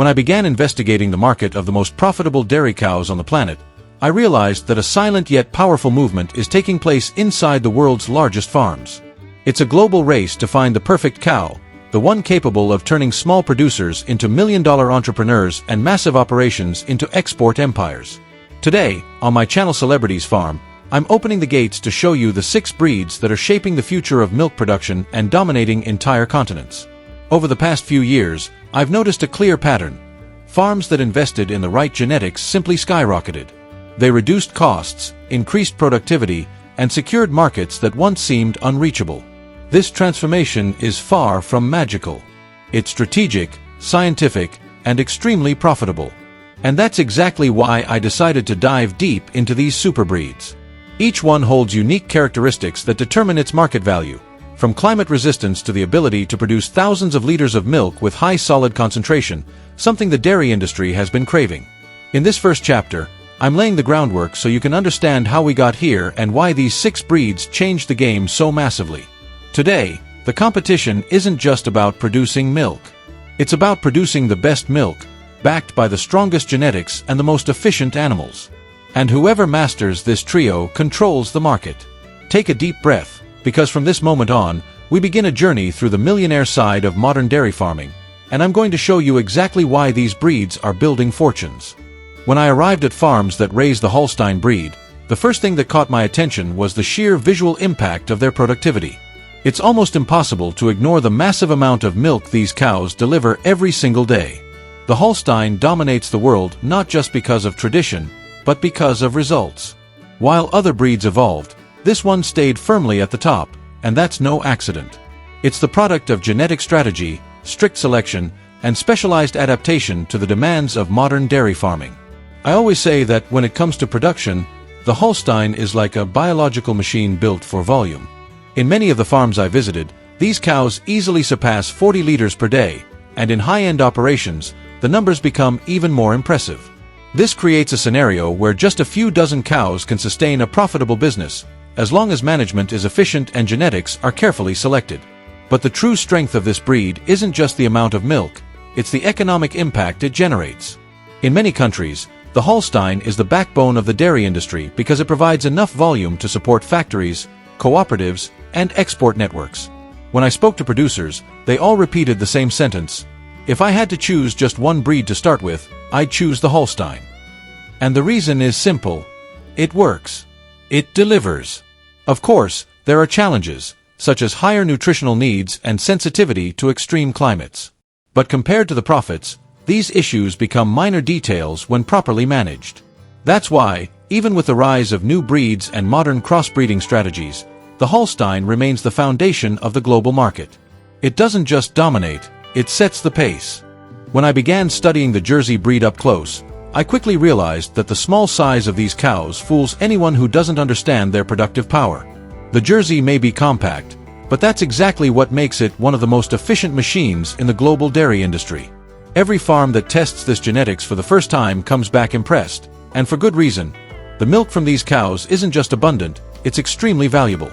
When I began investigating the market of the most profitable dairy cows on the planet, I realized that a silent yet powerful movement is taking place inside the world's largest farms. It's a global race to find the perfect cow, the one capable of turning small producers into million-dollar entrepreneurs and massive operations into export empires. Today, on my channel Celebrities Farm, I'm opening the gates to show you the 6 breeds that are shaping the future of milk production and dominating entire continents. Over the past few years, I've noticed a clear pattern. Farms that invested in the right genetics simply skyrocketed. They reduced costs, increased productivity, and secured markets that once seemed unreachable. This transformation is far from magical. It's strategic, scientific, and extremely profitable. And that's exactly why I decided to dive deep into these super breeds. Each one holds unique characteristics that determine its market value, from climate resistance to the ability to produce thousands of liters of milk with high solid concentration, something the dairy industry has been craving. In this first chapter, I'm laying the groundwork so you can understand how we got here and why these 6 breeds changed the game so massively. Today, the competition isn't just about producing milk. It's about producing the best milk, backed by the strongest genetics and the most efficient animals. And whoever masters this trio controls the market. Take a deep breath, because from this moment on, we begin a journey through the millionaire side of modern dairy farming, and I'm going to show you exactly why these breeds are building fortunes. When I arrived at farms that raised the Holstein breed, the first thing that caught my attention was the sheer visual impact of their productivity. It's almost impossible to ignore the massive amount of milk these cows deliver every single day. The Holstein dominates the world not just because of tradition, but because of results. While other breeds evolved, this one stayed firmly at the top, and that's no accident. It's the product of genetic strategy, strict selection, and specialized adaptation to the demands of modern dairy farming. I always say that when it comes to production, the Holstein is like a biological machine built for volume. In many of the farms I visited, these cows easily surpass 40 liters per day, and in high-end operations, the numbers become even more impressive. This creates a scenario where just a few dozen cows can sustain a profitable business, as long as management is efficient and genetics are carefully selected. But the true strength of this breed isn't just the amount of milk, it's the economic impact it generates. In many countries, the Holstein is the backbone of the dairy industry because it provides enough volume to support factories, cooperatives, and export networks. When I spoke to producers, they all repeated the same sentence: if I had to choose just one breed to start with, I'd choose the Holstein. And the reason is simple. It works. It delivers. Of course, there are challenges, such as higher nutritional needs and sensitivity to extreme climates. But compared to the profits, these issues become minor details when properly managed. That's why, even with the rise of new breeds and modern crossbreeding strategies, the Holstein remains the foundation of the global market. It doesn't just dominate, it sets the pace. When I began studying the Jersey breed up close, I quickly realized that the small size of these cows fools anyone who doesn't understand their productive power. The Jersey may be compact, but that's exactly what makes it one of the most efficient machines in the global dairy industry. Every farm that tests this genetics for the first time comes back impressed, and for good reason. The milk from these cows isn't just abundant, it's extremely valuable.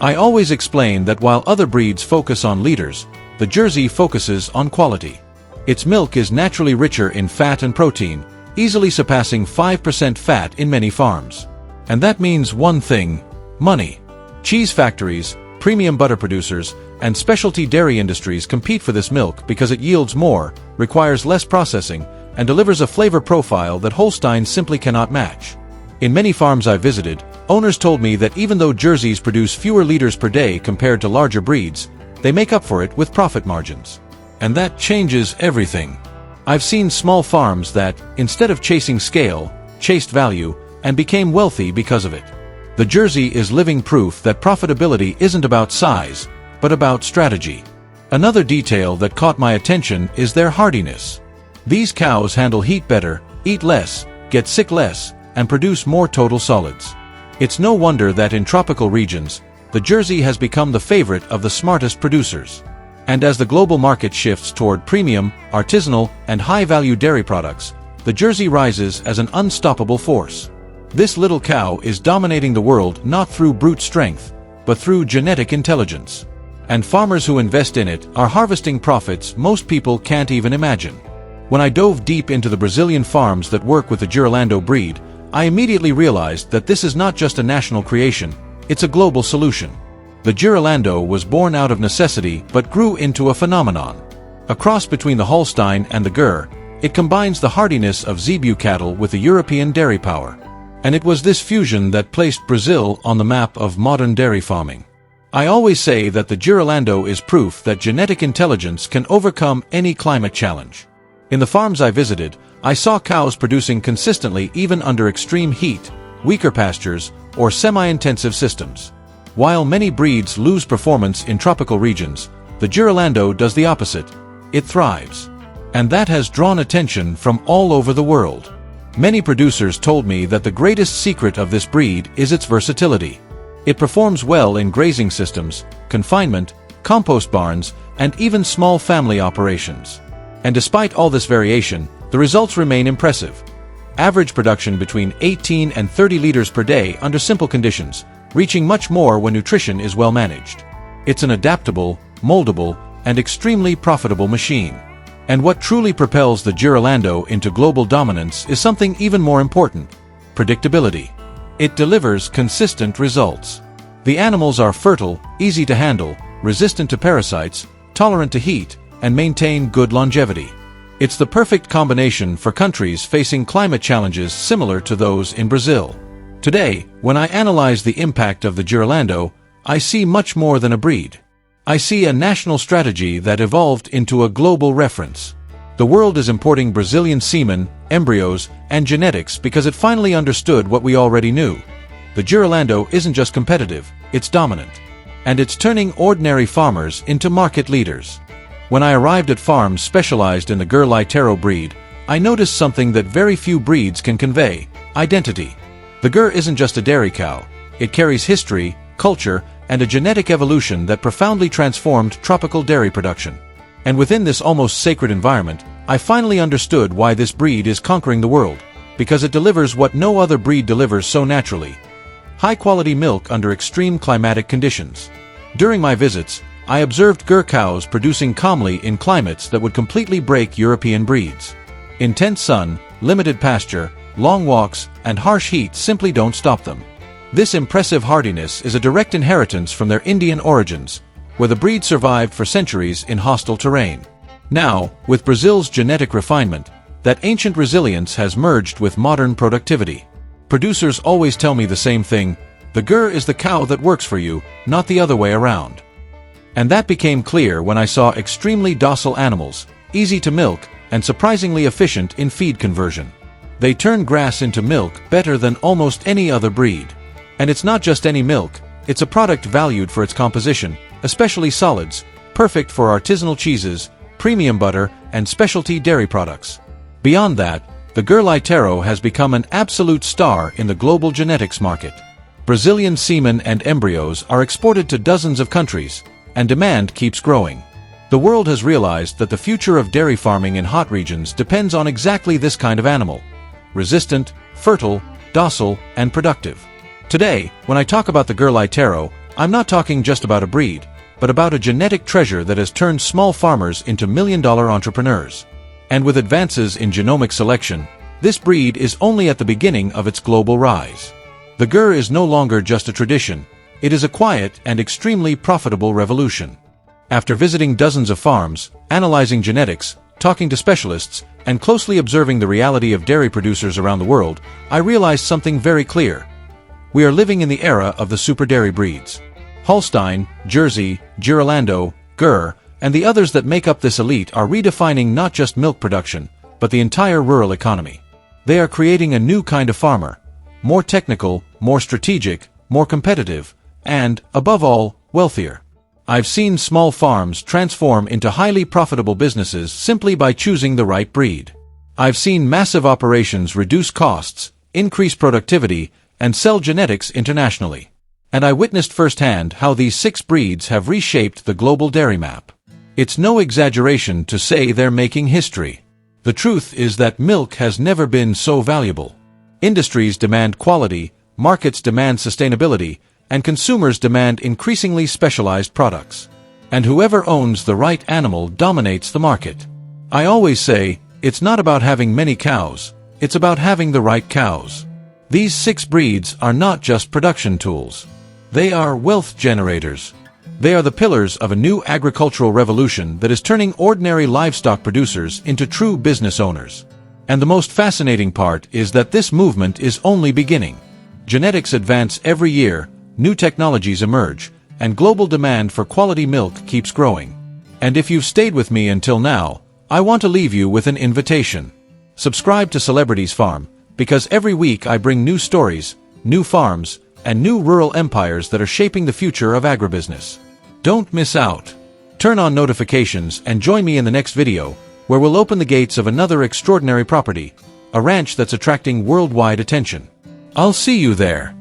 I always explain that while other breeds focus on liters, the Jersey focuses on quality. Its milk is naturally richer in fat and protein, easily surpassing 5% fat in many farms. And that means one thing: money. Cheese factories, premium butter producers, and specialty dairy industries compete for this milk because it yields more, requires less processing, and delivers a flavor profile that Holstein simply cannot match. In many farms I visited, owners told me that even though Jerseys produce fewer liters per day compared to larger breeds, they make up for it with profit margins. And that changes everything. I've seen small farms that, instead of chasing scale, chased value, and became wealthy because of it. The Jersey is living proof that profitability isn't about size, but about strategy. Another detail that caught my attention is their hardiness. These cows handle heat better, eat less, get sick less, and produce more total solids. It's no wonder that in tropical regions, the Jersey has become the favorite of the smartest producers. And as the global market shifts toward premium, artisanal, and high-value dairy products, the Jersey rises as an unstoppable force. This little cow is dominating the world not through brute strength, but through genetic intelligence. And farmers who invest in it are harvesting profits most people can't even imagine. When I dove deep into the Brazilian farms that work with the Girolando breed, I immediately realized that this is not just a national creation, it's a global solution. The Girolando was born out of necessity but grew into a phenomenon. A cross between the Holstein and the Gir, it combines the hardiness of Zebu cattle with the European dairy power. And it was this fusion that placed Brazil on the map of modern dairy farming. I always say that the Girolando is proof that genetic intelligence can overcome any climate challenge. In the farms I visited, I saw cows producing consistently even under extreme heat, weaker pastures, or semi-intensive systems. While many breeds lose performance in tropical regions, the Girolando does the opposite. It thrives. And that has drawn attention from all over the world. Many producers told me that the greatest secret of this breed is its versatility. It performs well in grazing systems, confinement, compost barns, and even small family operations. And despite all this variation, the results remain impressive. Average production between 18 and 30 liters per day under simple conditions, reaching much more when nutrition is well managed. It's an adaptable, moldable, and extremely profitable machine. And what truly propels the Girolando into global dominance is something even more important: predictability. It delivers consistent results. The animals are fertile, easy to handle, resistant to parasites, tolerant to heat, and maintain good longevity. It's the perfect combination for countries facing climate challenges similar to those in Brazil. Today, when I analyze the impact of the Girolando, I see much more than a breed. I see a national strategy that evolved into a global reference. The world is importing Brazilian semen, embryos, and genetics because it finally understood what we already knew. The Girolando isn't just competitive, it's dominant. And it's turning ordinary farmers into market leaders. When I arrived at farms specialized in the Gir Leiteiro breed, I noticed something that very few breeds can convey: identity. The Gir isn't just a dairy cow, it carries history, culture, and a genetic evolution that profoundly transformed tropical dairy production. And within this almost sacred environment, I finally understood why this breed is conquering the world, because it delivers what no other breed delivers so naturally: high-quality milk under extreme climatic conditions. During my visits, I observed Gir cows producing calmly in climates that would completely break European breeds. Intense sun, limited pasture, long walks, and harsh heat simply don't stop them. This impressive hardiness is a direct inheritance from their Indian origins, where the breed survived for centuries in hostile terrain. Now, with Brazil's genetic refinement, that ancient resilience has merged with modern productivity. Producers always tell me the same thing: the Gir is the cow that works for you, not the other way around. And that became clear when I saw extremely docile animals, easy to milk, and surprisingly efficient in feed conversion. They turn grass into milk better than almost any other breed. And it's not just any milk, it's a product valued for its composition, especially solids, perfect for artisanal cheeses, premium butter, and specialty dairy products. Beyond that, the Gir Leiteiro has become an absolute star in the global genetics market. Brazilian semen and embryos are exported to dozens of countries, and demand keeps growing. The world has realized that the future of dairy farming in hot regions depends on exactly this kind of animal: resistant, fertile, docile, and productive. Today, when I talk about the Gir Leiteiro, I'm not talking just about a breed, but about a genetic treasure that has turned small farmers into million-dollar entrepreneurs. And with advances in genomic selection, this breed is only at the beginning of its global rise. The Gir is no longer just a tradition, it is a quiet and extremely profitable revolution. After visiting dozens of farms, analyzing genetics, talking to specialists, and closely observing the reality of dairy producers around the world, I realized something very clear. We are living in the era of the super dairy breeds. Holstein, Jersey, Girolando, Gir, and the others that make up this elite are redefining not just milk production, but the entire rural economy. They are creating a new kind of farmer, more technical, more strategic, more competitive, and, above all, wealthier. I've seen small farms transform into highly profitable businesses simply by choosing the right breed. I've seen massive operations reduce costs, increase productivity, and sell genetics internationally. And I witnessed firsthand how these 6 breeds have reshaped the global dairy map. It's no exaggeration to say they're making history. The truth is that milk has never been so valuable. Industries demand quality, markets demand sustainability, and consumers demand increasingly specialized products. And whoever owns the right animal dominates the market. I always say, It's not about having many cows, it's about having the right cows. These 6 breeds are not just production tools. They are wealth generators. They are the pillars of a new agricultural revolution that is turning ordinary livestock producers into true business owners. And the most fascinating part is that this movement is only beginning. Genetics advance every year, new technologies emerge, and global demand for quality milk keeps growing. And if you've stayed with me until now, I want to leave you with an invitation. Subscribe to Celebrities Farm, because every week I bring new stories, new farms, and new rural empires that are shaping the future of agribusiness. Don't miss out. Turn on notifications and join me in the next video, where we'll open the gates of another extraordinary property, a ranch that's attracting worldwide attention. I'll see you there.